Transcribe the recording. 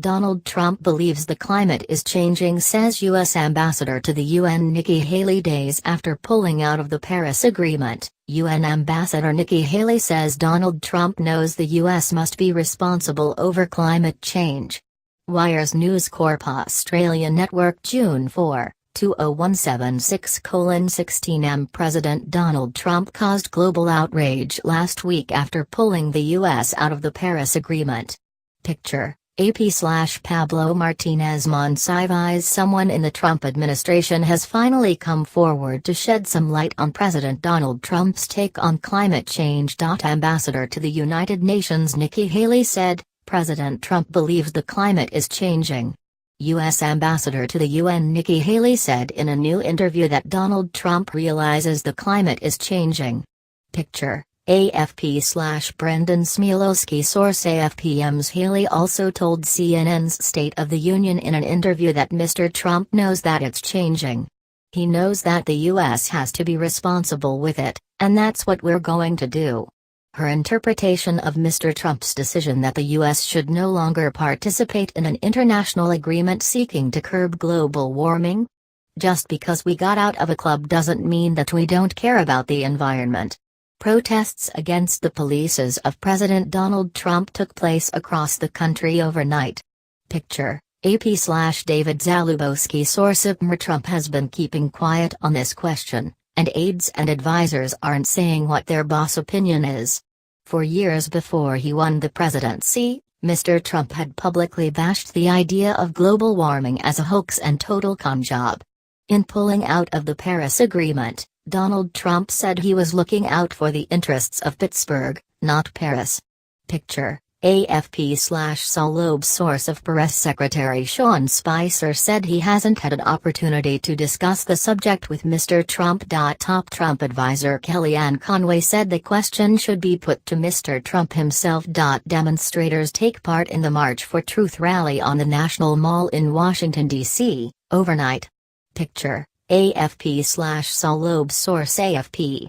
Donald Trump believes the climate is changing, says U.S. Ambassador to the UN Nikki Haley days after pulling out of the Paris Agreement. UN Ambassador Nikki Haley says Donald Trump knows the U.S. must be responsible over climate change. Wires News Corp Australia Network June 4, 20176:16 President Donald Trump caused global outrage last week after pulling the U.S. out of the Paris Agreement. Picture, AP/Pablo Martinez Monsiváis. Someone in the Trump administration has finally come forward to shed some light on President Donald Trump's take on climate change. Ambassador to the United Nations Nikki Haley said, President Trump believes the climate is changing. U.S. Ambassador to the UN Nikki Haley said in a new interview that Donald Trump realizes the climate is changing. Picture, AFP/Brendan Smielowski. Source AFP. Haley also told CNN's State of the Union in an interview that Mr. Trump knows that it's changing. He knows that the U.S. has to be responsible with it, and that's what we're going to do. Her interpretation of Mr. Trump's decision that the U.S. should no longer participate in an international agreement seeking to curb global warming? Just because we got out of a club doesn't mean that we don't care about the environment. Protests against the policies of President Donald Trump took place across the country overnight. Picture, AP/David Zalubowski. Source Trump has been keeping quiet on this question, and aides and advisors aren't saying what their boss' opinion is. For years before he won the presidency, Mr. Trump had publicly bashed the idea of global warming as a hoax and total con job. In pulling out of the Paris Agreement, Donald Trump said he was looking out for the interests of Pittsburgh, not Paris. Picture, AFP/Solobes. Source Press Secretary Sean Spicer said he hasn't had an opportunity to discuss the subject with Mr. Trump. Top Trump advisor Kellyanne Conway said the question should be put to Mr. Trump himself. Demonstrators take part in the March for Truth rally on the National Mall in Washington, D.C., overnight. Picture, AFP/Solobes. Source AFP.